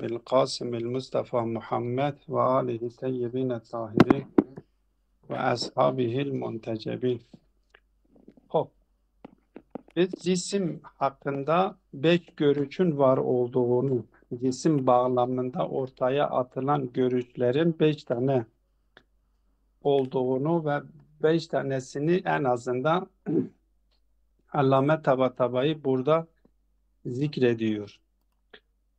بالقاسم المصطفى محمد وآله الطيبين الطاهرين ve ashabihil muntecebin. Hop. Biz cisim hakkında beş görüşün var olduğunu, cisim bağlamında ortaya atılan görüşlerin beş tane olduğunu ve beş tanesini en azından Allame Tabatabai burada zikrediyor.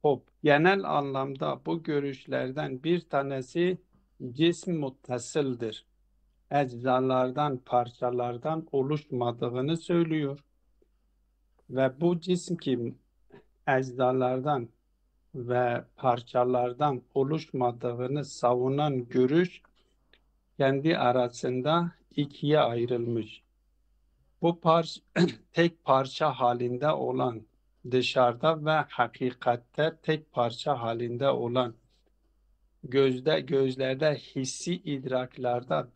Hop. Genel anlamda bu görüşlerden bir tanesi cism muttasıldır. Eczalardan, parçalardan oluşmadığını söylüyor. Ve bu cisim ki eczalardan ve parçalardan oluşmadığını savunan görüş kendi arasında ikiye ayrılmış. Bu tek parça halinde olan, dışarıda ve hakikatte tek parça halinde olan, gözlerde hissi idraklarda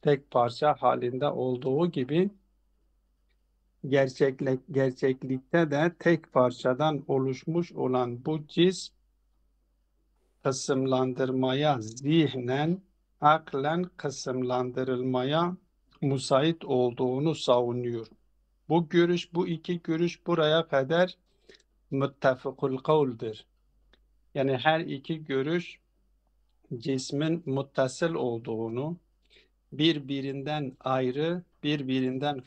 tek parça halinde olduğu gibi gerçeklikte de tek parçadan oluşmuş olan bu cism kısımlandırmaya zihnen, aklen kısımlandırılmaya müsait olduğunu savunuyor. Bu iki görüş buraya kadar müttefıkul kavldir. Yani her iki görüş cismin muttasıl olduğunu, birbirinden ayrı, birbirinden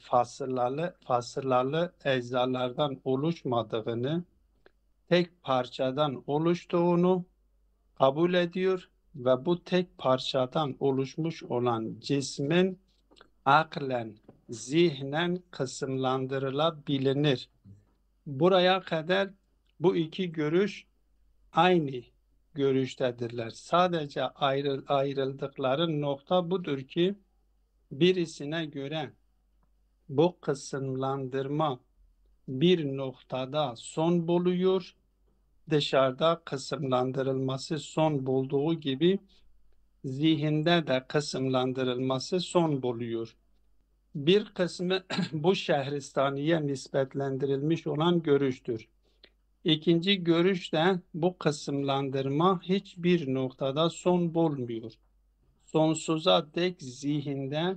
fasılalı eczalardan oluşmadığını, tek parçadan oluştuğunu kabul ediyor ve bu tek parçadan oluşmuş olan cismin aklen, zihnen kısımlandırılabilir. Buraya kadar bu iki görüş aynı görüştedirler. Sadece ayrıldıkları nokta budur ki birisine göre bu kısımlandırma bir noktada son buluyor, dışarıda kısımlandırılması son bulduğu gibi zihinde de kısımlandırılması son buluyor. Bir kısmı bu Şehristani'ye nispetlendirilmiş olan görüştür. İkinci görüş de bu kısımlandırma hiçbir noktada son bulmuyor. Sonsuza dek zihinde,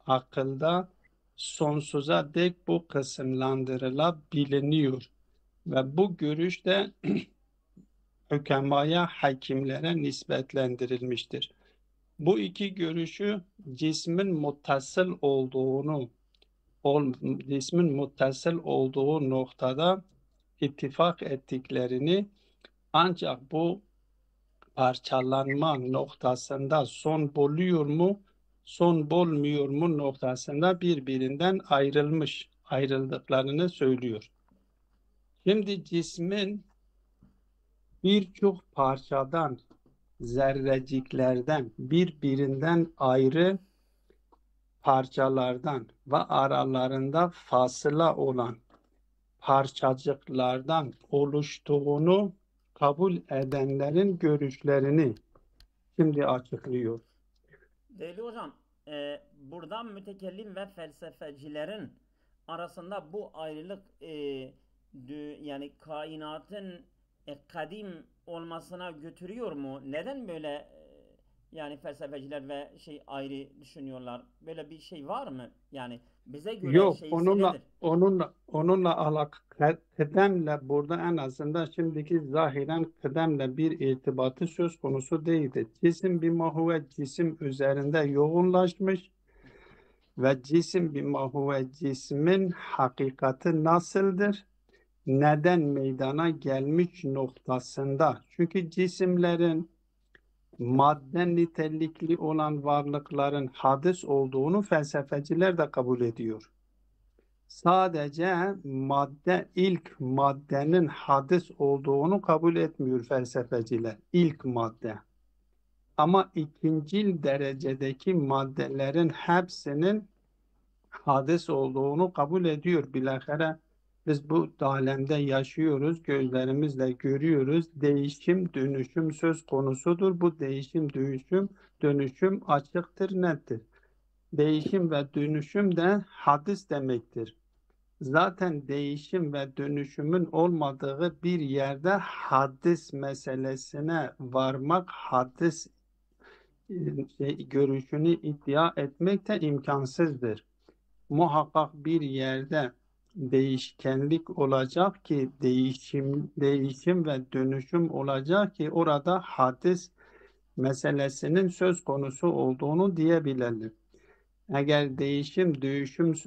akılda sonsuza dek bu kısımlandırılabiliyor. Ve bu görüş de hükemaya, hakimlere nispetlendirilmiştir. Bu iki görüşü cismin muttasıl olduğu noktada ittifak ettiklerini ancak bu parçalanma noktasında son buluyor mu, son bulmuyor mu noktasında birbirinden ayrıldıklarını söylüyor. Şimdi cismin birçok parçadan, zerreciklerden, birbirinden ayrı parçalardan ve aralarında fasıla olan parçacıklardan oluştuğunu kabul edenlerin görüşlerini şimdi açıklıyor. Değerli hocam, burada mütekellim ve felsefecilerin arasında bu ayrılık yani kainatın kadim olmasına götürüyor mu? Neden böyle yani felsefeciler ve ayrı düşünüyorlar? Böyle bir şey var mı? Yani bize göre Yok, şeysi onunla nedir? onunla onunla kıdemle burada en azından şimdiki zahiren kıdemle bir irtibatı söz konusu değildi. Cisim bir mahuve cisim üzerinde yoğunlaşmış ve cisim bir mahuve cismin hakikati nasıldır? Neden meydana gelmiş noktasında. Çünkü cisimlerin madde nitelikli olan varlıkların hadis olduğunu felsefeciler de kabul ediyor. Sadece ilk maddenin hadis olduğunu kabul etmiyor felsefeciler. İlk madde. Ama ikincil derecedeki maddelerin hepsinin hadis olduğunu kabul ediyor. Bilakare biz bu alemde yaşıyoruz, gözlerimizle görüyoruz. Değişim, dönüşüm söz konusudur. Bu değişim, dönüşüm açıktır, nettir. Değişim ve dönüşüm de hadis demektir. Zaten değişim ve dönüşümün olmadığı bir yerde hadis meselesine varmak, hadis görüşünü iddia etmek de imkansızdır. Muhakkak bir yerde değişkenlik olacak ki değişim ve dönüşüm olacak ki orada hadis meselesinin söz konusu olduğunu diyebilelim. Eğer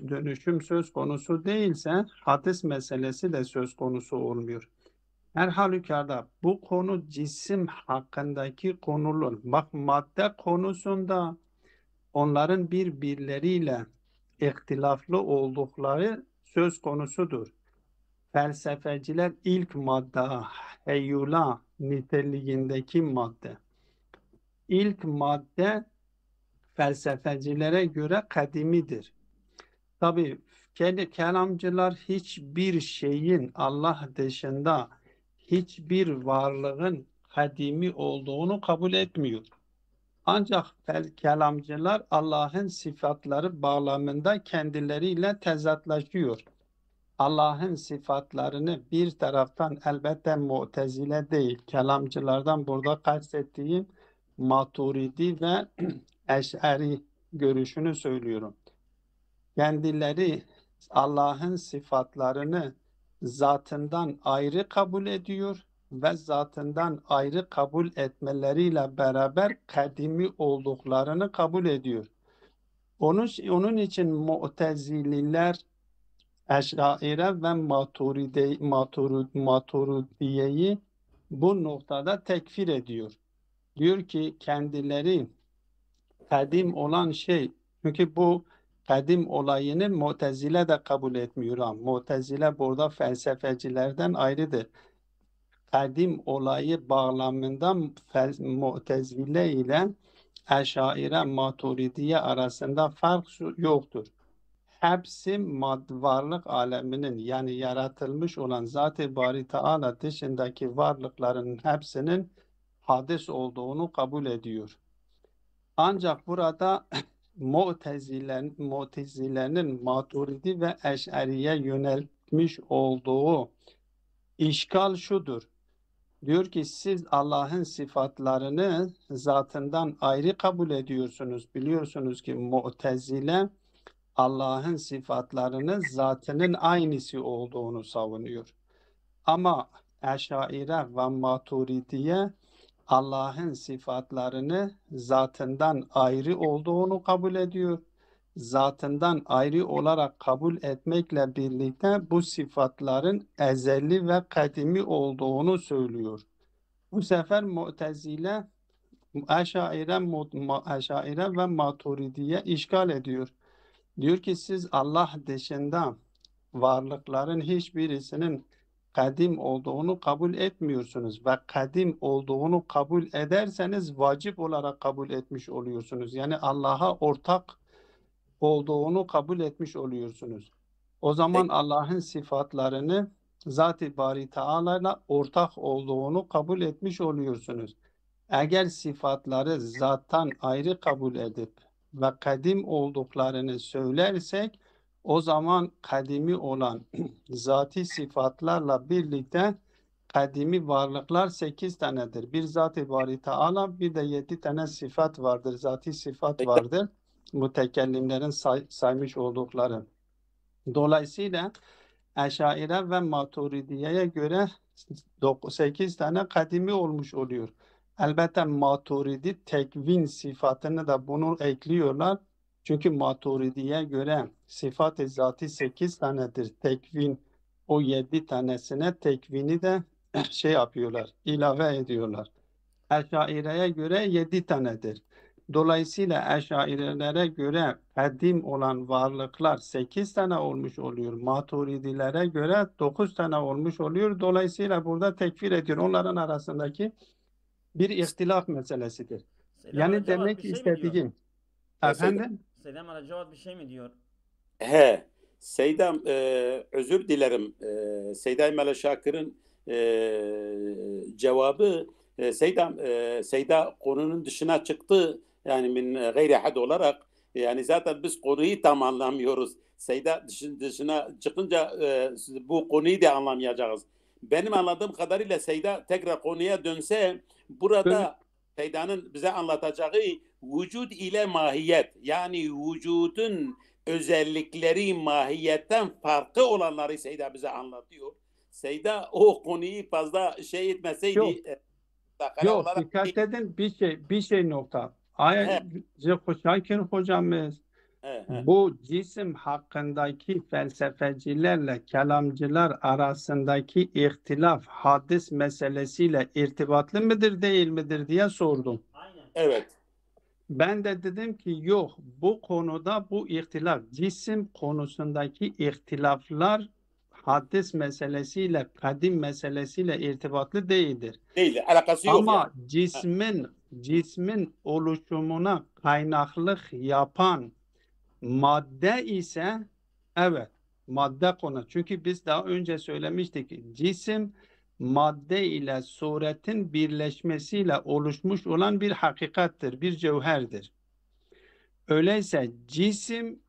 dönüşüm söz konusu değilse hadis meselesi de söz konusu olmuyor. Her halükarda bu konu cisim hakkındaki konular. Bak madde konusunda onların birbirleriyle ihtilaflı oldukları söz konusudur. Felsefeciler ilk madde, heyula niteliğindeki madde. İlk madde felsefecilere göre kadimidir. Tabii kelamcılar hiçbir şeyin Allah dışında hiçbir varlığın kadimi olduğunu kabul etmiyor. Ancak kelamcılar Allah'ın sıfatları bağlamında kendileriyle tezatlaşıyor. Allah'ın sıfatlarını bir taraftan elbette Mu'tezile değil, kelamcılardan burada kastettiğim Maturidi ve Eş'ari görüşünü söylüyorum. Kendileri Allah'ın sıfatlarını zatından ayrı kabul ediyor ve zatından ayrı kabul etmeleriyle beraber kadimi olduklarını kabul ediyor. Onun için Mu'tezililer Eş'aire ve Maturidiye'yi bu noktada tekfir ediyor. Diyor ki kendileri kadim olan şey, çünkü bu kadim olayını Mu'tezile de kabul etmiyor. Mu'tezile burada felsefecilerden ayrıdır. Kadim olayı bağlamında Mu'tezile ile Eş'aire Maturidiye arasında fark yoktur. Hepsi varlık aleminin yani yaratılmış olan Zat-ı Bari Teala dışındaki varlıkların hepsinin hadis olduğunu kabul ediyor. Ancak burada Mu'tezile'nin Maturidi ve Eş'ariye yöneltmiş olduğu işgal şudur. Diyor ki siz Allah'ın sıfatlarını zatından ayrı kabul ediyorsunuz. Biliyorsunuz ki Mu'tezile Allah'ın sıfatlarını zatının aynısı olduğunu savunuyor. Ama Eş'aire ve Maturidiye Allah'ın sıfatlarını zatından ayrı olduğunu kabul ediyor. Zatından ayrı olarak kabul etmekle birlikte bu sıfatların ezeli ve kadimi olduğunu söylüyor. Bu sefer Mu'tezile Eş'aire ve Maturidiye işgal ediyor. Diyor ki siz Allah dışında varlıkların hiçbirisinin kadim olduğunu kabul etmiyorsunuz ve kadim olduğunu kabul ederseniz vacip olarak kabul etmiş oluyorsunuz. Yani Allah'a ortak olduğunu kabul etmiş oluyorsunuz. O zaman Allah'ın sıfatlarını Zat-ı Bari Teala'yla ortak olduğunu kabul etmiş oluyorsunuz. Eğer sıfatları zattan ayrı kabul edip ve kadim olduklarını söylersek o zaman kadimi olan zati sıfatlarla birlikte kadimi varlıklar 8 tanedir. Bir Zat-ı Bari Teala bir de 7 tane sıfat vardır. Zati sıfat vardır. Mütekellimlerin saymış oldukları. Dolayısıyla Eş'aire ve Maturidiye'ye göre 8 tane kadimi olmuş oluyor. Elbette Maturidi tekvin sıfatını da bunu ekliyorlar. Çünkü Maturidi'ye göre sıfat-ı zati 8 tanedir. Tekvin o 7 tanesine tekvini de yapıyorlar, ilave ediyorlar. Eş'aireye göre 7 tanedir. Dolayısıyla Eş'airelere göre kadim olan varlıklar 8 tane olmuş oluyor. Maturidilere göre 9 tane olmuş oluyor. Dolayısıyla burada tekfir ediyor. Onların arasındaki bir ihtilaf meselesidir. Seydam Yani Alacavat bir demek şey mi diyor? istediğim efendim Seydam Alacavat bir şey mi diyor? He, Seydam, özür dilerim. Seydam Meleşakir'in cevabı Seydam, Seyda konunun dışına çıktı. Yani min gayri had olarak yani zaten biz konuyu tam anlamıyoruz. Seyda dışına çıkınca bu konuyu da anlamayacağız. Benim anladığım kadarıyla Seyda tekrar konuya dönse burada Seyda'nın bize anlatacağı vücut ile mahiyet, yani vücudun özellikleri mahiyetten farklı olanları Seyda bize anlatıyor. Seyda o konuyu fazla şey etmeseydi Yok. dakika Yok, olarak dikkat edin bir şey nokta. Şakir hocamız bu cisim hakkındaki felsefecilerle kelamcılar arasındaki ihtilaf hadis meselesiyle irtibatlı mıdır değil midir diye sordum. Aynen. evet. Ben de dedim ki yok, bu konuda bu ihtilaf, cisim konusundaki ihtilaflar hadis meselesiyle, kadim meselesiyle irtibatlı değildir. Değil, alakası yok Ama yani. cismin oluşumuna kaynaklık yapan madde ise evet, madde konu. Çünkü biz daha önce söylemiştik ki cisim madde ile suretin birleşmesiyle oluşmuş olan bir hakikattir, bir cevherdir. Öyleyse cisim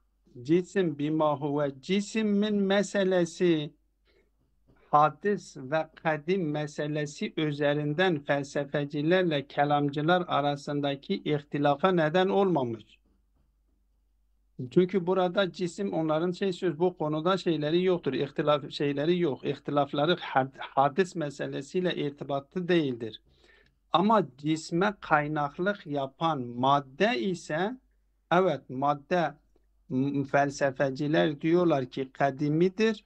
bima huve cismin meselesi hadis ve kadim meselesi üzerinden felsefecilerle kelamcılar arasındaki ihtilafa neden olmamış. Çünkü burada cisim onların söz bu konuda şeyleri yoktur. İhtilaf şeyleri yok. İhtilafları hadis meselesiyle irtibatlı değildir. Ama cisme kaynaklık yapan madde ise evet, madde felsefeciler diyorlar ki kadimidir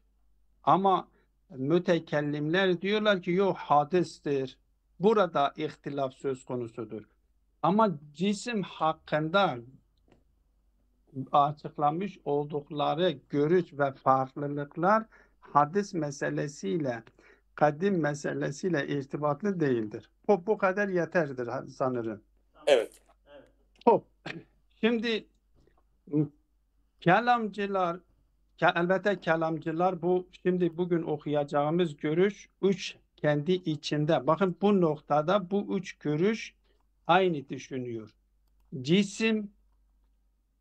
ama mütekellimler diyorlar ki yok, hadistir. Burada ihtilaf söz konusudur. Ama cisim hakkında açıklamış oldukları görüş ve farklılıklar hadis meselesiyle, kadim meselesiyle irtibatlı değildir. Bu kadar yeterdir sanırım. Evet. Hop. Şimdi kelamcılar, elbette kelamcılar şimdi bugün okuyacağımız görüş kendi içinde. Bakın bu noktada bu üç görüş aynı düşünüyor. Cisim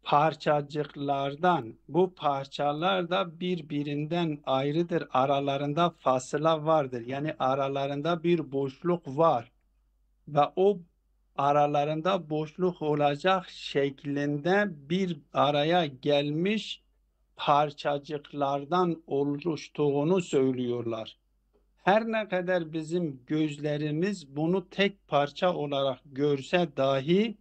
parçacıklardan, bu parçalar da birbirinden ayrıdır. Aralarında fasıla vardır. Yani aralarında bir boşluk var. Ve o aralarında boşluk olacak şeklinde bir araya gelmiş parçacıklardan oluştuğunu söylüyorlar. Her ne kadar bizim gözlerimiz bunu tek parça olarak görse dahi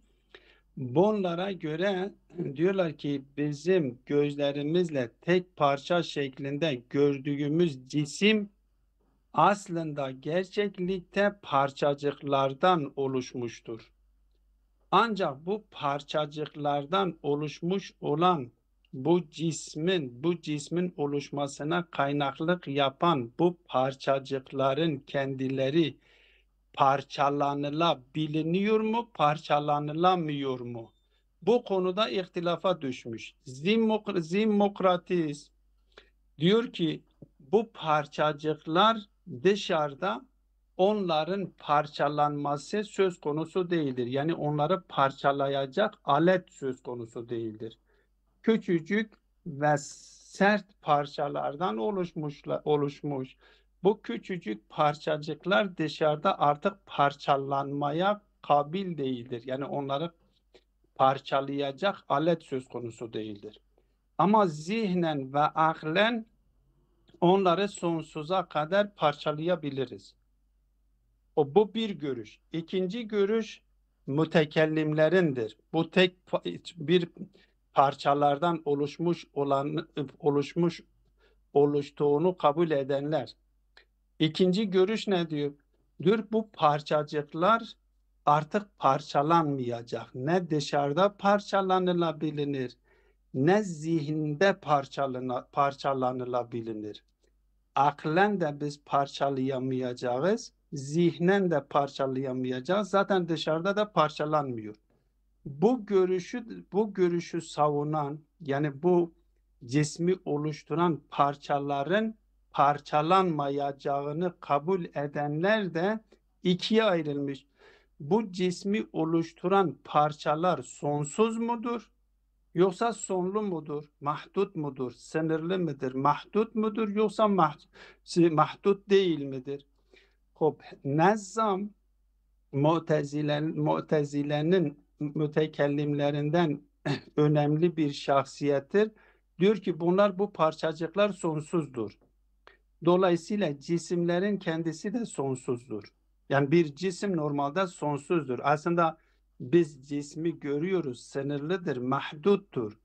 bunlara göre diyorlar ki bizim gözlerimizle tek parça şeklinde gördüğümüz cisim aslında gerçeklikte parçacıklardan oluşmuştur. Ancak bu parçacıklardan oluşmuş olan bu cismin oluşmasına kaynaklık yapan bu parçacıkların kendileri parçalanılabiliyor mu, parçalanılamıyor mu? Bu konuda ihtilafa düşmüş. Zimokratis diyor ki bu parçacıklar dışarıda, onların parçalanması söz konusu değildir. Yani onları parçalayacak alet söz konusu değildir. Küçücük ve sert parçalardan oluşmuş. Bu küçücük parçacıklar dışarıda artık parçalanmaya kabil değildir. Yani onları parçalayacak alet söz konusu değildir. Ama zihnen ve aklen onları sonsuza kadar parçalayabiliriz. Bu bir görüş. İkinci görüş mütekellimlerindir. Bu bir parçalardan oluştuğunu kabul edenler. İkinci görüş ne diyor? Diyor bu parçacıklar artık parçalanmayacak. Ne dışarıda parçalanılabilir, ne zihinde parçalanılabilir. Aklen de biz parçalayamayacağız, zihnen de parçalayamayacağız. Zaten dışarıda da parçalanmıyor. Bu görüşü savunan, yani bu cismi oluşturan parçaların parçalanmayacağını kabul edenler de ikiye ayrılmış. Bu cismi oluşturan parçalar sonsuz mudur? Yoksa sonlu mudur? Mahdut mudur? Sınırlı mıdır? Mahdut mudur? Yoksa mahdut değil midir? Hop, nezzam Mu'tezile'nin mütekellimlerinden önemli bir şahsiyettir. Diyor ki bunlar bu parçacıklar sonsuzdur. Dolayısıyla cisimlerin kendisi de sonsuzdur. Yani bir cisim normalde sonsuzdur. Aslında biz cismi görüyoruz, sınırlıdır, mahduttur.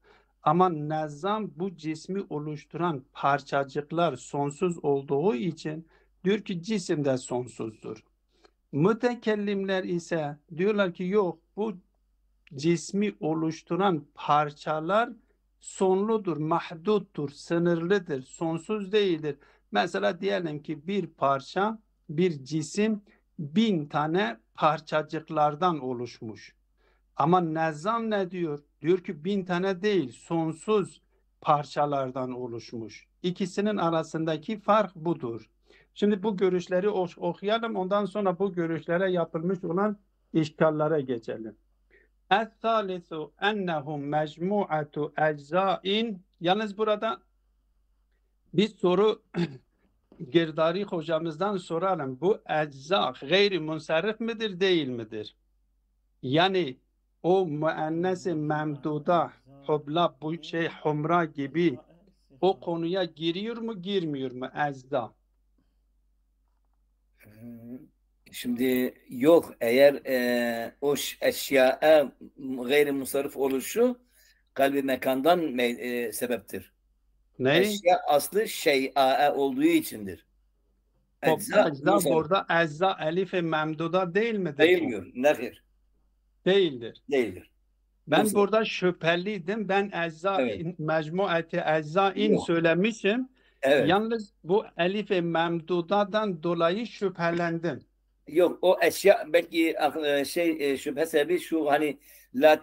Ama nezzam bu cismi oluşturan parçacıklar sonsuz olduğu için diyor ki cisim de sonsuzdur. Mütekellimler ise diyorlar ki yok, bu cismi oluşturan parçalar sonludur, mahduttur, sınırlıdır, sonsuz değildir. Mesela diyelim ki bir parça, bir cisim 1000 tane parçacıklardan oluşmuş. Ama Nezzam ne diyor? Diyor ki 1000 tane değil, sonsuz parçalardan oluşmuş. İkisinin arasındaki fark budur. Şimdi bu görüşleri okuyalım. Ondan sonra bu görüşlere yapılmış olan işgallere geçelim. Es-salisu ennehum mecmu'atu eczain. Yalnız burada bir soru Girdari hocamızdan soralım. Bu ecza gayri munsarif midir, değil midir? Yani o müennesi memduda, hubla, bu şey humra gibi o konuya giriyor mu, girmiyor mu ecza? Şimdi yok, eğer o eşyaya gayri musarrif oluşu kalbi mekandan sebeptir. Ne? Eşya aslı şey'a olduğu içindir. Ecza Ecza musarrif burada ecza elif-i memduda değil midir? değilmiyor. Nehir Değildir. değildir. Ben Musarrif. burada şüpheliydim. Ben ecza Evet. mecmuati eczain Yok. söylemişim. Evet. Yalnız bu elif-i memdudadan dolayı şüphelendim. Yok, o eşya belki şüphe sebebi şu, hani la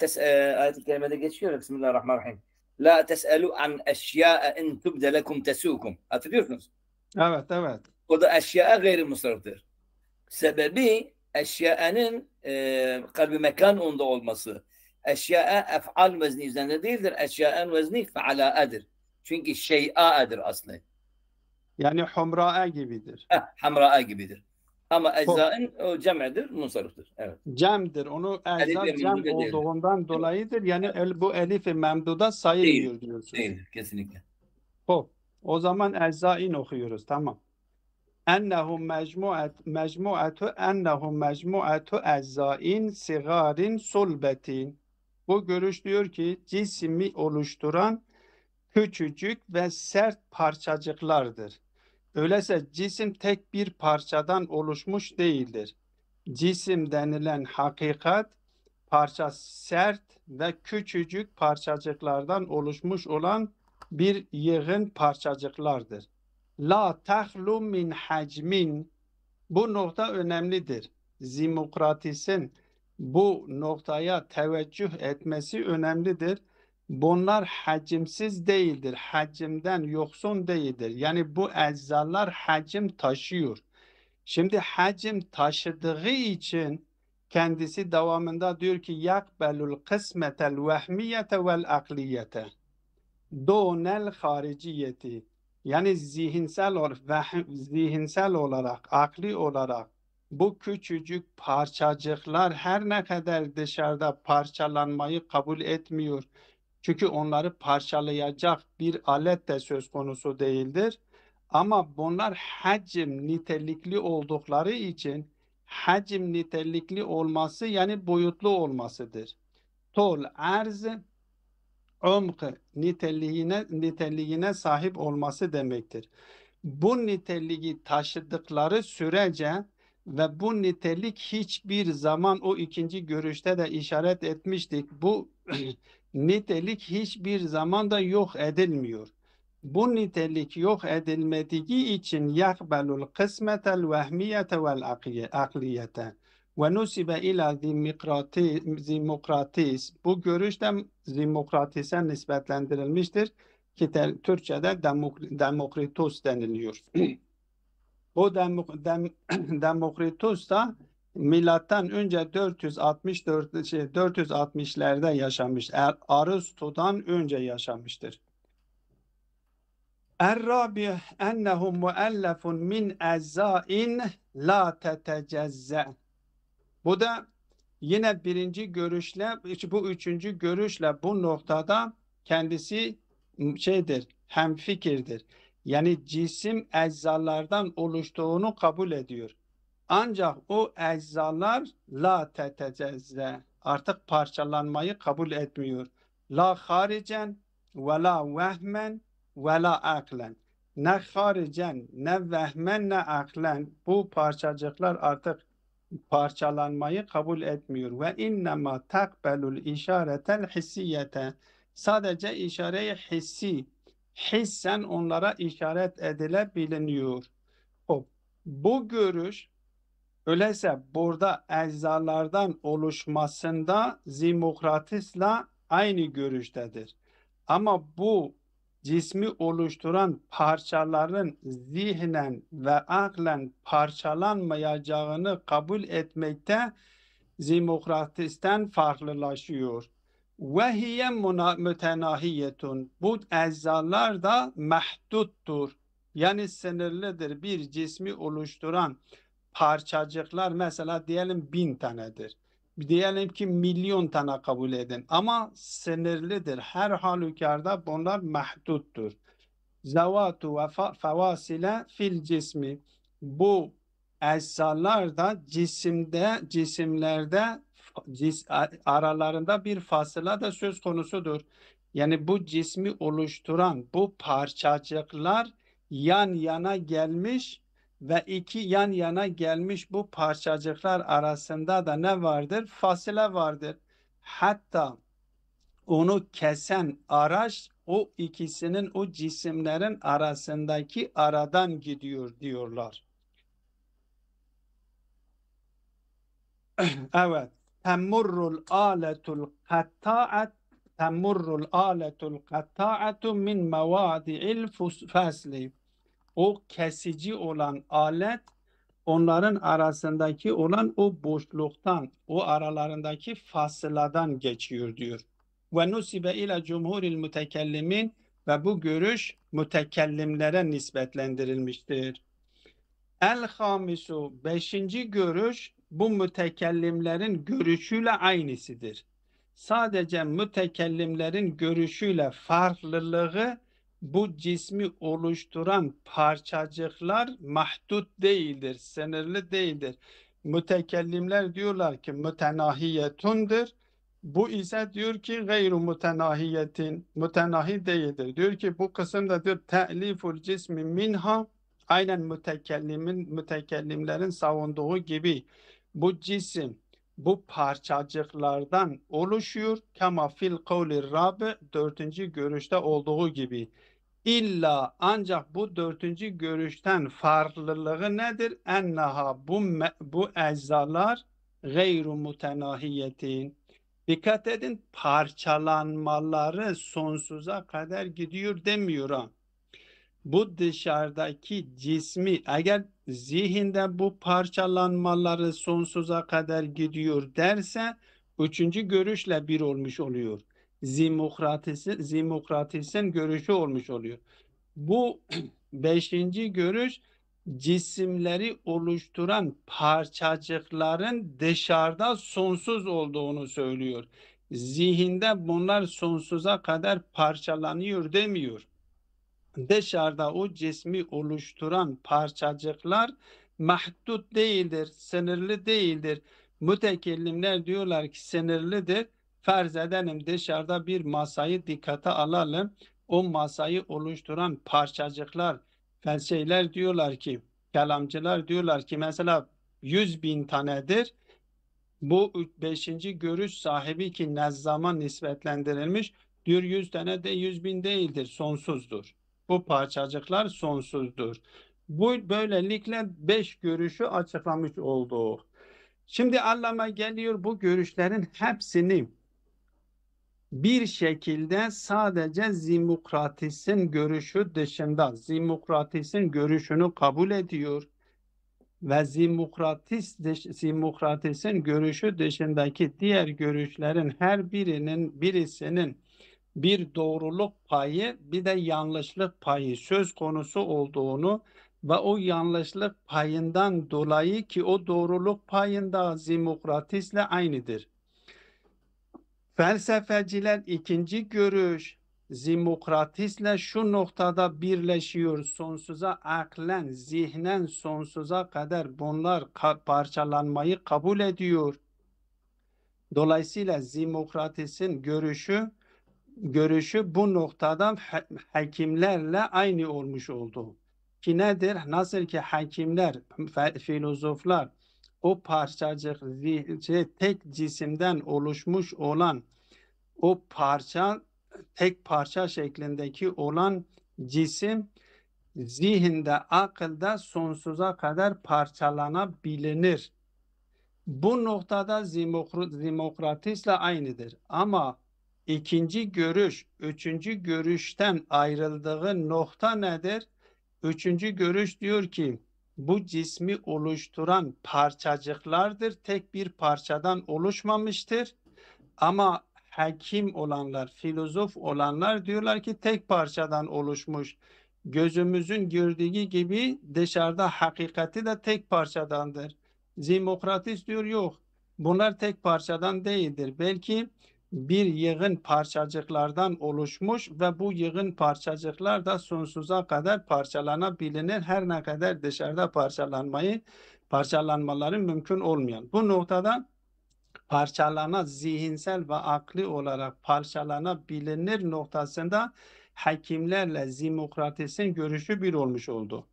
ayet-i kerimede geçiyor. Bismillahirrahmanirrahim. La tes'elu an eşya'a in tubde lekum tesukum. Hatırlıyorsunuz? Evet, evet. O da eşya'a gayri musarrıftır. Sebebi eşyanın kalbi mekan onda olması. Eşya'a ef'al vezni üzerinde değildir. Eşyanın vezni fealâ'adır. Çünkü şey'a'adır aslı. Yani humra'a gibidir. Hamra'a gibidir. Ama eczaın o cem'dir, musarrıftır. Evet. Cem'dir. Onu ecza Elif-i cem memduda değildir. olduğundan dolayıdır. Yani bu elif-i memduda sayılmıyor diyorsunuz. Değildir, kesinlikle. Hop. O zaman eczain okuyoruz. Tamam. Ennehum mecmu'atu eczain sigarin sulbetin. Bu görüş diyor ki cismi oluşturan küçücük ve sert parçacıklardır. Öyleyse cisim tek bir parçadan oluşmuş değildir. Cisim denilen hakikat parça sert ve küçücük parçacıklardan oluşmuş olan bir yığın parçacıklardır. La tahlu min hacmin. Bu nokta önemlidir. Zimokratis'in bu noktaya teveccüh etmesi önemlidir. Bunlar hacimsiz değildir. Hacimden yoksun değildir. Yani bu eczalar hacim taşıyor. Şimdi hacim taşıdığı için kendisi devamında diyor ki yakbelul kısmetel vehmiyete vel akliyete donel hariciyeti, yani zihinsel olarak, akli olarak bu küçücük parçacıklar her ne kadar dışarıda parçalanmayı kabul etmiyor. Çünkü onları parçalayacak bir alet de söz konusu değildir. Ama bunlar hacim nitelikli oldukları için hacim nitelikli olması yani boyutlu olmasıdır. Tol, arz, umk niteliğine sahip olması demektir. Bu niteliği taşıdıkları sürece ve bu nitelik hiçbir zaman o ikinci görüşte de işaret etmiştik. Bu nitelik hiçbir zaman da yok edilmiyor. Bu nitelik yok edilmediği için yakbelul kısmetel vehmiyete vel akliyete ve nusibe ila Zimokratis. Bu görüş de Zimokratis'e nispetlendirilmiştir ki Türkçe'de Demokritos deniliyor. Bu Demokritos da milattan önce 460'lerde yaşamış. Aristo'dan önce yaşamıştır. Er-rabi ennehu muellefun min eczain la tetecezze. Bu da yine birinci görüşle, bu üçüncü görüşle bu noktada kendisi hemfikirdir. Yani cisim eczalardan oluştuğunu kabul ediyor. Ancak o eczalar la tetecezze, artık parçalanmayı kabul etmiyor. La haricen ve la vehmen ve la aklen. Ne haricen, ne vehmen, ne aklen bu parçacıklar artık parçalanmayı kabul etmiyor. Ve innema takbelul işaretel hissiyete. Sadece işareyi hissi, hissen onlara işaret edilebiliyor. Bu görüş öyleyse burada eczalardan oluşmasında Zimokrates'la aynı görüştedir. Ama bu cismi oluşturan parçaların zihnen ve aklen parçalanmayacağını kabul etmekte Zimokrates'ten farklılaşıyor. Ve hiye mütenahiyetun. Bu eczalar da mehduttur. Yani sınırlıdır. Bir cismi oluşturan parçacıklar mesela diyelim 1000 tanedir. Diyelim ki milyon tane kabul edin. Ama sınırlıdır. Her halükarda bunlar mehduttur. Zavatu ve fevasile fil cismi. Bu eczalar da cisimlerde aralarında bir fasıla da söz konusudur. Yani bu cismi oluşturan bu parçacıklar yan yana gelmiş ve iki yan yana gelmiş bu parçacıklar arasında da ne vardır? Fasıla vardır. Hatta onu kesen araç o ikisinin, o cisimlerin arasındaki aradan gidiyor diyorlar. Evet. Temurrul aletul katta'atu min mevadi'il fasli. O kesici olan alet onların arasındaki olan o boşluktan, o aralarındaki fasıladan geçiyor diyor. Ve nusibe ile cumhuril mütekellimin ve bu görüş mütekellimlere nispetlendirilmiştir. El-hamisu, beşinci görüş bu mütekellimlerin görüşüyle aynısıdır. Sadece mütekellimlerin görüşüyle farklılığı bu cismi oluşturan parçacıklar mahdut değildir, sınırlı değildir. Mütekellimler diyorlar ki mütenahiyetundur. Bu ise diyor ki gayru mütenahiyetin, mütenahi değildir. Diyor ki bu kısımda diyor te'liful cismi minha, aynen mütekellimlerin savunduğu gibi bu cisim bu parçacıklardan oluşuyor. Kema fil kavli rabi, dördüncü görüşte olduğu gibi. İlla ancak bu dördüncü görüşten farklılığı nedir? Ennaha bu eczalar gayru mütenahiyetin. Dikkat edin, parçalanmaları sonsuza kadar gidiyor demiyor ha. Bu dışarıdaki cismi eğer zihinde bu parçalanmaları sonsuza kadar gidiyor derse üçüncü görüşle bir olmuş oluyor. Zimokrates'in görüşü olmuş oluyor. Bu beşinci görüş cisimleri oluşturan parçacıkların dışarıda sonsuz olduğunu söylüyor. Zihinde bunlar sonsuza kadar parçalanıyor demiyor. Dışarıda o cismi oluşturan parçacıklar mahdut değildir, sınırlı değildir. Mütekellimler diyorlar ki sınırlıdır. Farz edelim dışarıda bir masayı dikkate alalım. O masayı oluşturan parçacıklar, felsefeciler diyorlar ki, kelamcılar diyorlar ki mesela 100.000 tanedir. Bu beşinci görüş sahibi ki nezzama nispetlendirilmiş diyor 100 tane de 100.000 değildir, sonsuzdur. Bu parçacıklar sonsuzdur. Bu böylelikle 5 görüşü açıklamış oldu. Şimdi Allama geliyor bu görüşlerin hepsini bir şekilde sadece Zimokrates'in görüşü dışında, Zimokrates'in görüşünü kabul ediyor. ve Zimokratis'in görüşü dışındaki diğer görüşlerin her birisinin bir doğruluk payı bir de yanlışlık payı söz konusu olduğunu ve o yanlışlık payından dolayı ki o doğruluk payında Zimokratis'le aynıdır. Felsefeciler ikinci görüş Zimokratis'le şu noktada birleşiyor. Sonsuza aklen, zihnen sonsuza kadar bunlar parçalanmayı kabul ediyor. Dolayısıyla Zimokratis'in görüşü bu noktadan hakimlerle aynı olmuş oldu. Ki nedir? Nasıl ki hakimler, filozoflar o parçacık tek cisimden oluşmuş olan o parça tek parça şeklindeki olan cisim zihinde, akılda sonsuza kadar parçalanabilir. Bu noktada Zimokratis'le aynıdır. Ama ikinci görüş, üçüncü görüşten ayrıldığı nokta nedir? Üçüncü görüş diyor ki bu cismi oluşturan parçacıklardır. Tek bir parçadan oluşmamıştır. Ama hakim olanlar, filozof olanlar diyorlar ki tek parçadan oluşmuş. Gözümüzün gördüğü gibi dışarıda hakikati de tek parçadandır. Zimokratis diyor yok. Bunlar tek parçadan değildir. Belki bir yığın parçacıklardan oluşmuş ve bu yığın parçacıklar da sonsuza kadar parçalanabilir. Her ne kadar dışarıda parçalanmaları mümkün olmayan. Bu noktada zihinsel ve akli olarak parçalanabilir noktasında hakimlerle Zimokratis'in görüşü bir olmuş oldu.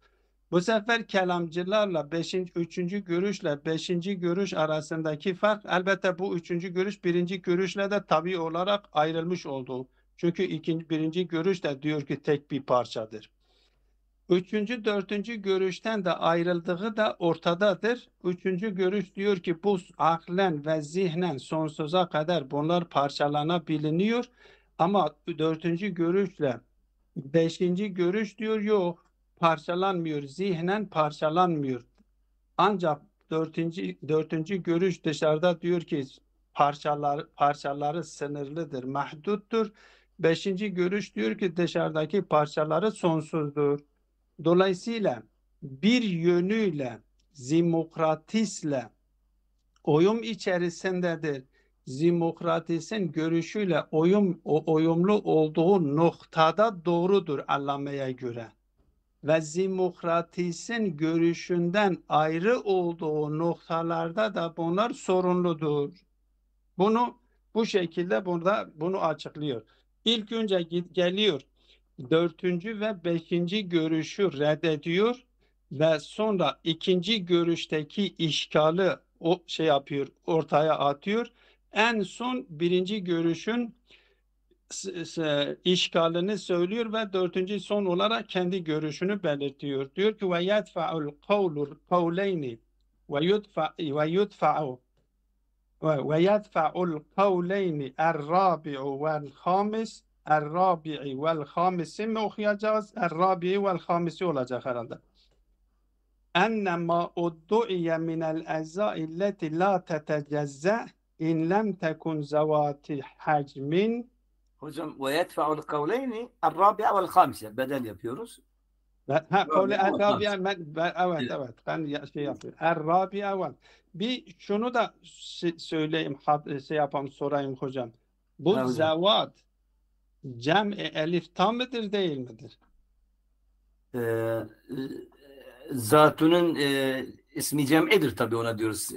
Bu sefer kelamcılarla üçüncü görüşle beşinci görüş arasındaki fark elbette bu üçüncü görüş birinci görüşle de tabii olarak ayrılmış oldu. Çünkü birinci görüş de diyor ki tek bir parçadır. Üçüncü, dördüncü görüşten de ayrıldığı da ortadadır. Üçüncü görüş diyor ki bu aklen ve zihnen sonsuza kadar bunlar parçalanabiliyor. Ama dördüncü görüşle beşinci görüş diyor yok parçalanmıyor. Zihnen parçalanmıyor. Ancak dördüncü görüş dışarıda diyor ki parçaları sınırlıdır, mahduttur. Beşinci görüş diyor ki dışarıdaki parçaları sonsuzdur. Dolayısıyla bir yönüyle Zimokratis'le uyum içerisindedir. Zimokratis'in görüşüyle uyumlu olduğu noktada doğrudur Allame'ye göre. Ve Zimokratis'in görüşünden ayrı olduğu noktalarda da bunlar sorunludur. Bu şekilde bunu açıklıyor. İlk önce geliyor. Dördüncü ve beşinci görüşü reddediyor ve sonra ikinci görüşteki işgali ortaya atıyor. En son birinci görüşün işgalini söylüyor ve dördüncü son olarak kendi görüşünü belirtiyor. Diyor ki ve yedfa'ul kavleyni ve yudfa'u ويدفع القولين الرابع والخامس mi okuyacağız? الرابع والخامس olacak herhalde. أنما أدعي من الأجزاء التي لا تتجزأ إن لم تكن ذوات حجم. Hocam ve yedfa'ul kavleyni el-rabi'a vel hamse bedel yapıyoruz. Kavle el-Rabia evet ben yapıyorum. El-Rabia var. Bir şunu da söyleyeyim sorayım hocam. Bu zevat cem elif tam mıdır değil midir? Zatünün ismi cem'idir tabii ona diyoruz.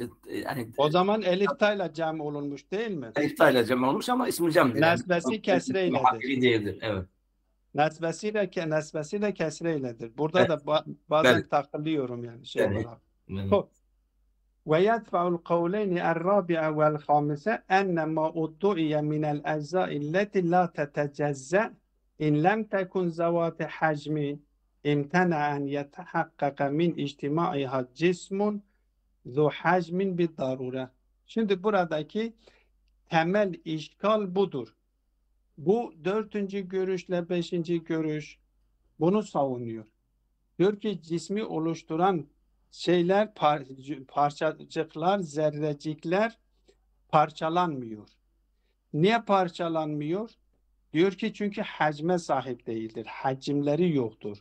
Yani O zaman elif tayla cem olunmuş değil mi? elif tayla cem olmuş ama ismi cem'dir. Nesbesi kesreyledir. Muhakkili değildir. Evet. Nesbesiyle kesreyledir. Burada da bazen takılıyorum yani olarak. ويدفع القولين الرابع والخامس أن ما أدعي من الأجزاء التي لا تتجزأ إن لم تكن ذوات حجم امتنع أن يتحقق من اجتماعها جسم ذو حجم بالضرورة. Şimdi buradaki temel işgal budur. Bu dördüncü görüşle beşinci görüş bunu savunuyor. Diyor ki cismi oluşturan parçacıklar, zerrecikler parçalanmıyor. Niye parçalanmıyor? Diyor ki çünkü hacme sahip değildir. Hacimleri yoktur.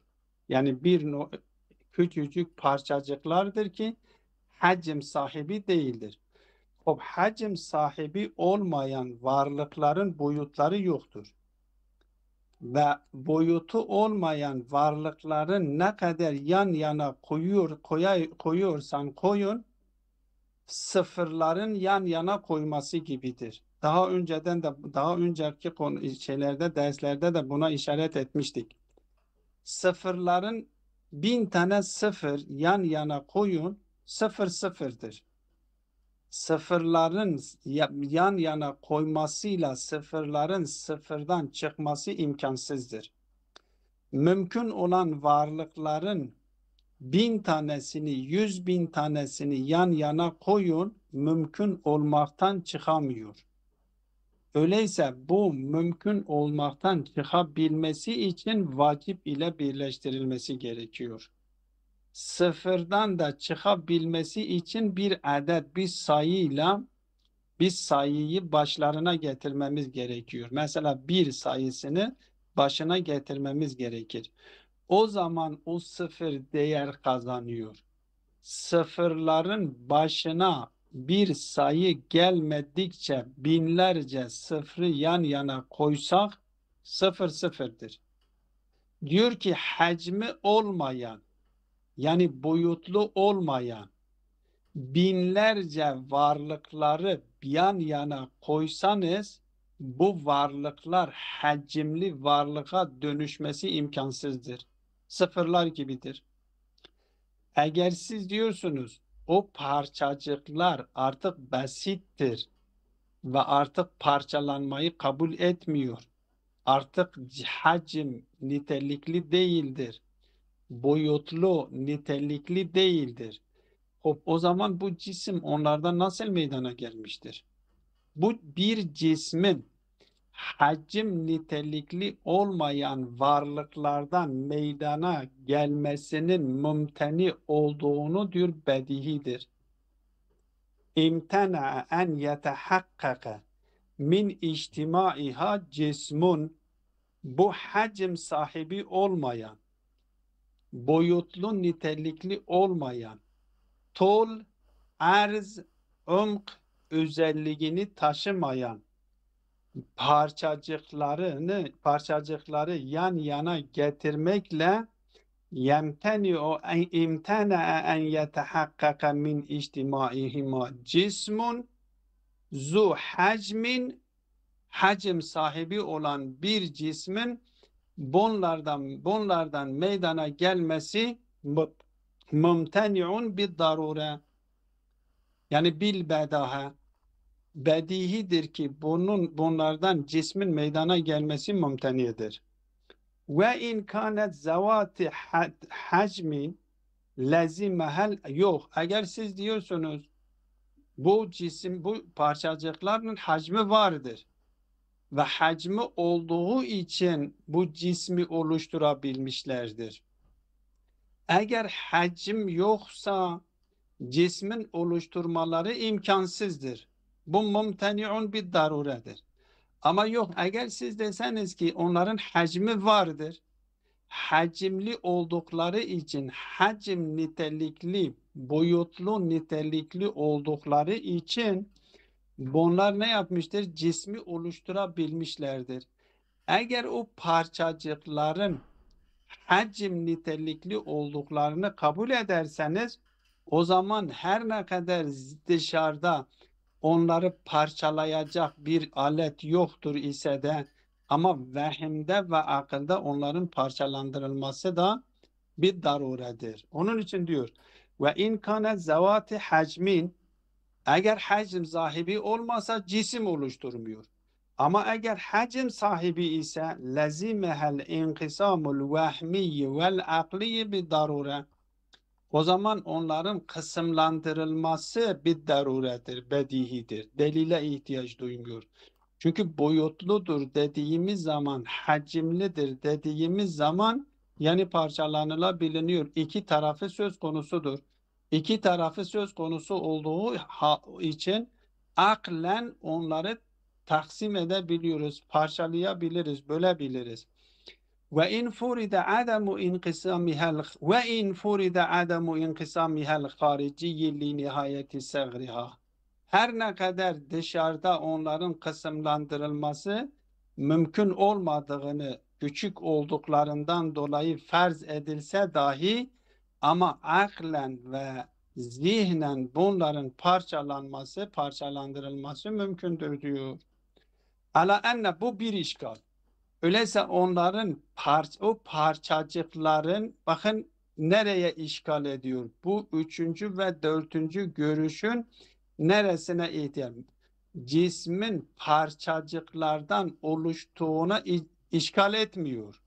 Yani küçücük parçacıklardır ki hacim sahibi değildir. O hacim sahibi olmayan varlıkların boyutları yoktur. Ve boyutu olmayan varlıkların ne kadar yan yana koyuyorsan koyun, sıfırların yan yana koyması gibidir. Daha önceki derslerde de buna işaret etmiştik. Sıfırların 1000 tane sıfır yan yana koyun, sıfır sıfırdır. Sıfırların yan yana koymasıyla sıfırların sıfırdan çıkması imkansızdır. Mümkün olan varlıkların 1000 tanesini, 100.000 tanesini yan yana koyun, mümkün olmaktan çıkamıyor. Öyleyse bu mümkün olmaktan çıkabilmesi için vacip ile birleştirilmesi gerekiyor. Sıfırdan da çıkabilmesi için bir adet, bir sayıyla biz sayıyı başlarına getirmemiz gerekiyor. Mesela bir sayısını başına getirmemiz gerekir. O zaman o sıfır değer kazanıyor. Sıfırların başına bir sayı gelmedikçe binlerce sıfırı yan yana koysak sıfır sıfırdır. Diyor ki hacmi olmayan, yani boyutlu olmayan binlerce varlıkları yan yana koysanız bu varlıklar hacimli varlığa dönüşmesi imkansızdır. Sıfırlar gibidir. Eğer siz diyorsunuz o parçacıklar artık basittir ve artık parçalanmayı kabul etmiyor. Artık hacim nitelikli değildir. Boyutlu nitelikli değildir. O zaman bu cisim onlardan nasıl meydana gelmiştir? Bu bir cismin hacim nitelikli olmayan varlıklardan meydana gelmesinin mümteni olduğunu diyor bedihidir. İmtena en yetehakkaka min içtimaiha cismun, bu hacim sahibi olmayan, boyutlu nitelikli olmayan, tol, arz, umk özelliğini taşımayan parçacıkları yan yana getirmekle imtena en yetehakkaka min içtimaihima cismun zu hacmin, hacim sahibi olan bir cismin bunlardan meydana gelmesi mümteni'un bid darure, yani bil bedaha, bedihidir ki bunlardan cismin meydana gelmesi mümtenidir. Ve in kanet zavati hacmin lazimehel, yok. Eğer siz diyorsunuz bu cisim, bu parçacıkların hacmi vardır ve hacmi olduğu için bu cismi oluşturabilmişlerdir. Eğer hacim yoksa cismin oluşturmaları imkansızdır. Bu mümteni'un bir daruredir. Ama yok, eğer siz deseniz ki onların hacmi vardır, hacimli oldukları için, hacim nitelikli, boyutlu nitelikli oldukları için bunlar ne yapmıştır? Cismi oluşturabilmişlerdir. Eğer o parçacıkların hacim nitelikli olduklarını kabul ederseniz, o zaman her ne kadar dışarıda onları parçalayacak bir alet yoktur ise de, ama vehimde ve akılda onların parçalandırılması da bir daruredir. Onun için diyor ve in kana zavati hacmin, eğer hacim sahibi olmasa cisim oluşturmuyor. Ama eğer hacim sahibi ise lazimehel inkisamul vehmiyyi vel akliyi bir darure. O zaman onların kısımlandırılması bir daruredir, bedihidir. Delile ihtiyaç duymuyor. Çünkü boyutludur dediğimiz zaman, hacimlidir dediğimiz zaman yani parçalanılabiliyor. İki tarafı söz konusudur. İki tarafı söz konusu olduğu için aklen onları taksim edebiliyoruz, parçalayabiliriz, bölebiliriz. وإن فرض عدم انقسامها وإن فرض عدم انقسامها الخارجي لنهاية صغرها. Her ne kadar dışarıda onların kısımlandırılması mümkün olmadığını küçük olduklarından dolayı farz edilse dahi ama aklen ve zihnen bunların parçalandırılması mümkündür diyor. Ala enne bu bir işgal. Öyleyse onların o parçacıkların bakın nereye işgal ediyor? Bu üçüncü ve dördüncü görüşün neresine ihtiyaç? Cismin parçacıklardan oluştuğuna işgal etmiyor.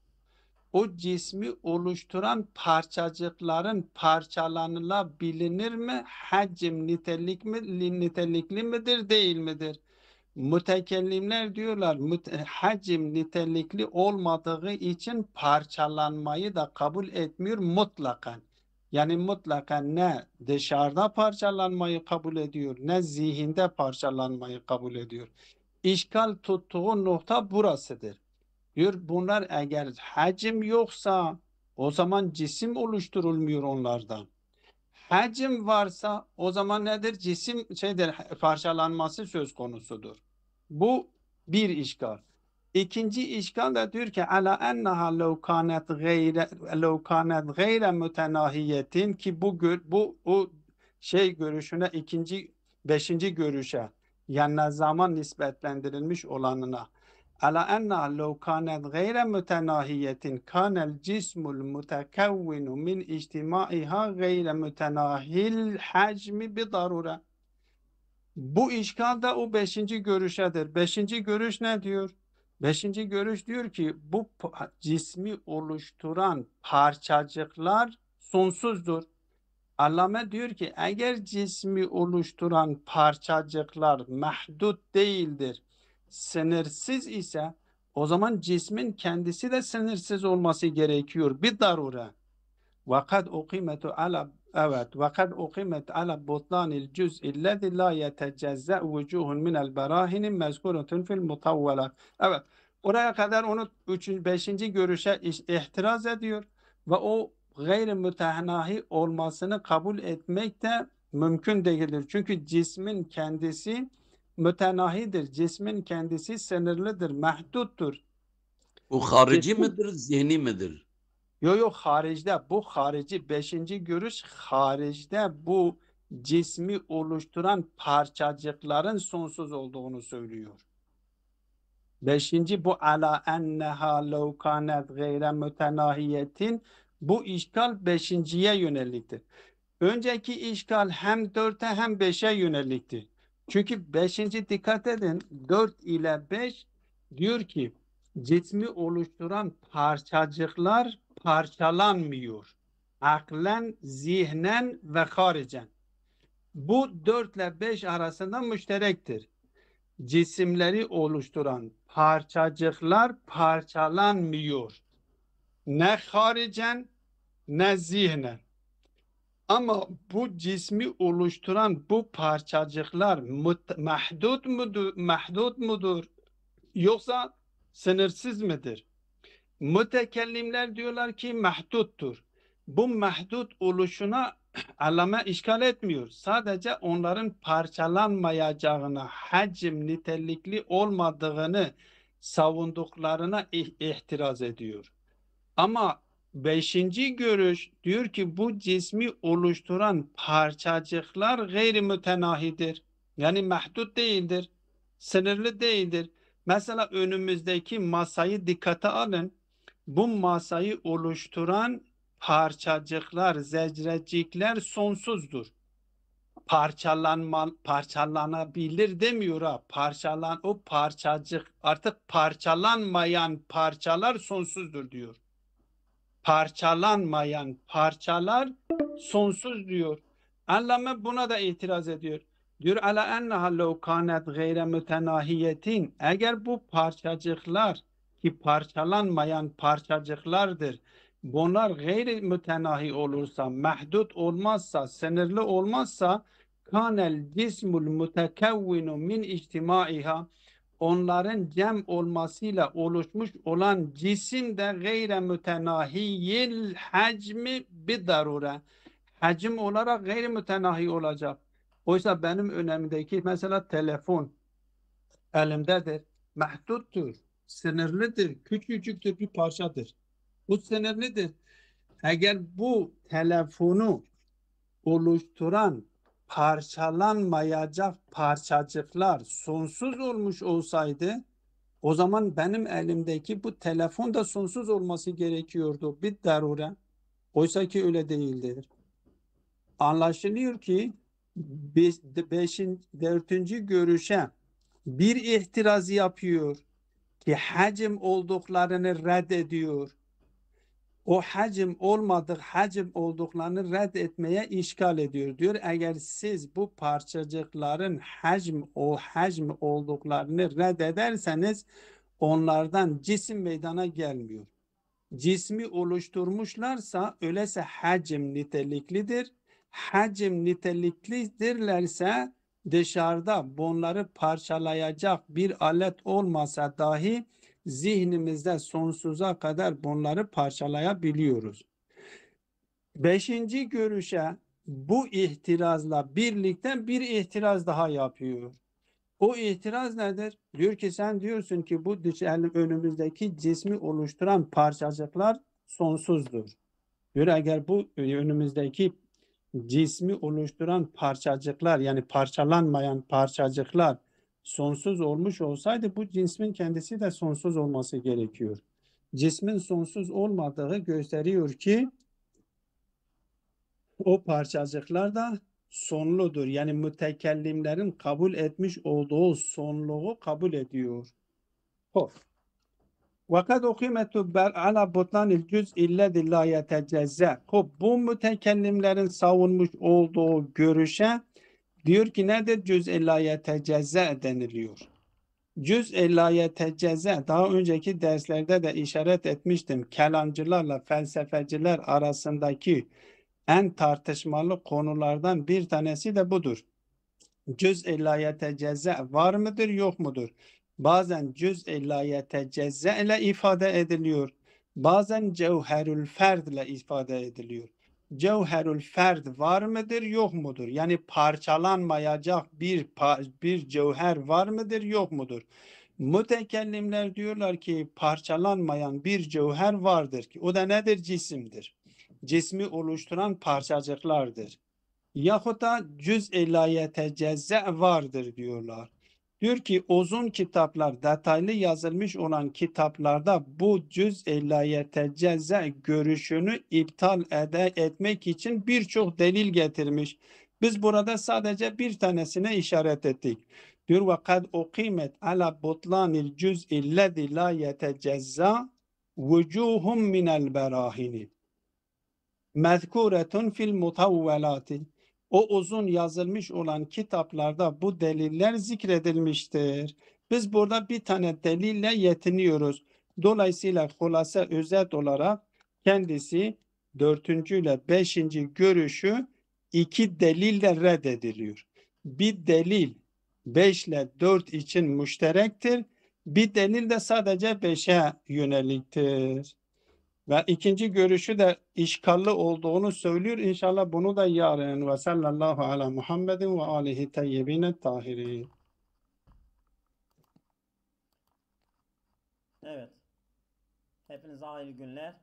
O cismi oluşturan parçacıkların parçalanılabilir mi? Hacim nitelikli midir, değil midir? Mütekellimler diyorlar hacim nitelikli olmadığı için parçalanmayı da kabul etmiyor mutlakan. Yani mutlakan ne dışarıda parçalanmayı kabul ediyor ne zihinde parçalanmayı kabul ediyor. İşgal tuttuğu nokta burasıdır. Diyor bunlar eğer hacim yoksa o zaman cisim oluşturulmuyor onlardan. Hacim varsa o zaman nedir? Cisim parçalanması söz konusudur. Bu bir işgal. İkinci işgal da diyor ki ala ennaha law kanet gayre mütenahiyetin ki bu o görüşüne beşinci görüşe yani zaman nispetlendirilmiş olanına ala ennaha law kanet gayre mütenahiyetin kanel cismul mutekevvinu min içtimaiha gayre mütenahil hacmi bi darure. Bu işgal da o beşinci görüşedir. Beşinci görüş ne diyor? Beşinci görüş diyor ki bu cismi oluşturan parçacıklar sonsuzdur. Allame diyor ki eğer cismi oluşturan parçacıklar mahdut değildir, sınırsız ise o zaman cismin kendisi de sınırsız olması gerekiyor. Bir darure. وقد أقيمت على وقد أقيمت على بطلان الجزء الذي لا يتجزأ وجوه من البراهين مذكورة في المطولة. Evet. Oraya kadar onu 5. görüşe ihtiraz ediyor ve o gayri mütenahi olmasını kabul etmek de mümkün değildir. Çünkü cismin kendisi mütenahidir. Cismin kendisi sınırlıdır, mahduttur. O harici midir, zihni midir? Yok haricde bu harici beşinci görüş haricde bu cismi oluşturan parçacıkların sonsuz olduğunu söylüyor. Beşinci bu ala enneha law kanet gayre mütenahiyetin bu işgal beşinciye yöneliktir. Önceki işgal hem dörte hem beşe yöneliktir. Çünkü beşinci dikkat edin 4 ile 5 diyor ki cismi oluşturan parçacıklar parçalanmıyor. Aklen, zihnen ve haricen. Bu 4 ile 5 arasında müşterektir. Cisimleri oluşturan parçacıklar parçalanmıyor. Ne haricen ne zihnen. Ama bu cismi oluşturan bu parçacıklar mahdut mudur? Yoksa sınırsız mıdır? Mütekellimler diyorlar ki mahduttur. Bu mahdut oluşuna allame işgal etmiyor. Sadece onların parçalanmayacağına, hacim nitelikli olmadığını savunduklarına ihtiraz ediyor. Ama beşinci görüş diyor ki bu cismi oluşturan parçacıklar gayri mütenahidir. Yani mahdut değildir, sınırlı değildir. Mesela önümüzdeki masayı dikkate alın. Bu masayı oluşturan parçacıklar, zecrecikler sonsuzdur. Parçalanabilir demiyor ha. O parçacık artık parçalanmayan parçalar sonsuzdur diyor. Parçalanmayan parçalar sonsuz diyor. Allame buna da itiraz ediyor. Diyor ala enneha law kanet gayre mütenahiyetin eğer bu parçacıklar ki parçalanmayan parçacıklardır bunlar gayri mütenahi olursa, mahdut olmazsa, sınırlı olmazsa kanel cismul mutekevvinu min içtimaiha, onların cem olmasıyla oluşmuş olan cisim de gayre mütenahiyil hacmi bir darure. Hacim olarak gayri mütenahi olacak. Oysa benim önümdeki mesela telefon elimdedir. Mahduttur, sınırlıdır, küçücüktür bir parçadır. Bu sınırlıdır. Eğer bu telefonu oluşturan parçalanmayacak parçacıklar sonsuz olmuş olsaydı, o zaman benim elimdeki bu telefon da sonsuz olması gerekiyordu. Bir darure. Oysa ki öyle değildir. Anlaşılıyor ki dördüncü görüşe bir ihtiraz yapıyor ki hacim olduklarını reddediyor. O hacim olmadık hacim olduklarını reddetmeye işgal ediyor. Diyor eğer siz bu parçacıkların hacm olduklarını reddederseniz onlardan cisim meydana gelmiyor. Cismi oluşturmuşlarsa öyleyse hacim niteliklidir. Hacim niteliklidirlerse dışarıda bunları parçalayacak bir alet olmasa dahi zihnimizde sonsuza kadar bunları parçalayabiliyoruz. Beşinci görüşe bu itirazla birlikte bir itiraz daha yapıyor. O itiraz nedir? Diyor ki sen diyorsun ki bu önümüzdeki cismi oluşturan parçacıklar sonsuzdur. Diyor eğer bu önümüzdeki cismi oluşturan parçacıklar yani parçalanmayan parçacıklar sonsuz olmuş olsaydı bu cismin kendisi de sonsuz olması gerekiyor. Cismin sonsuz olmadığı gösteriyor ki o parçacıklar da sonludur. Yani mütekellimlerin kabul etmiş olduğu sonluğu kabul ediyor. Hoş. وَقَدْ اُقِيمَتُ عَلَى بُطْلَانِ الْجُزْءِ الَّذِي لَا يَتَجَزَّى. Bu mütekellimlerin savunmuş olduğu görüşe diyor ki nedir? Cüz-i la yetecezze deniliyor. Cüz-i la yetecezze daha önceki derslerde de işaret etmiştim. Kelamcılarla felsefeciler arasındaki en tartışmalı konulardan bir tanesi de budur. Cüz-i la yetecezze var mıdır yok mudur? Bazen cüz-i la yetecezze ile ifade ediliyor. Bazen cevherül ferd ile ifade ediliyor. Cevherül ferd var mıdır yok mudur? Yani parçalanmayacak bir cevher var mıdır yok mudur? Mütekellimler diyorlar ki parçalanmayan bir cevher vardır ki o da nedir? Cisimdir. Cismi oluşturan parçacıklardır. Yahut da cüz-i la yetecezze vardır diyorlar. Diyor ki uzun kitaplar, detaylı yazılmış olan kitaplarda bu cüz-i la yetecezze görüşünü iptal etmek için birçok delil getirmiş. Biz burada sadece bir tanesine işaret ettik. Diyor ve kad uqimet ala butlanil cüz-i lezi la yetecezza vucuhum minel berahini mezkuretun fil mutavvelati. O uzun yazılmış olan kitaplarda bu deliller zikredilmiştir. Biz burada bir tane delille yetiniyoruz. Dolayısıyla hulasa özet olarak kendisi 4. ile 5. görüşü iki delille reddediliyor. Bir delil 5 ile 4 için müşterektir. Bir delil de sadece 5'e yöneliktir. Ve ikinci görüşü de işgalli olduğunu söylüyor. İnşallah bunu da yarın ve sallallahu ala Muhammedin ve alihi teyyibine tahirin. Evet. Hepinize hayırlı günler.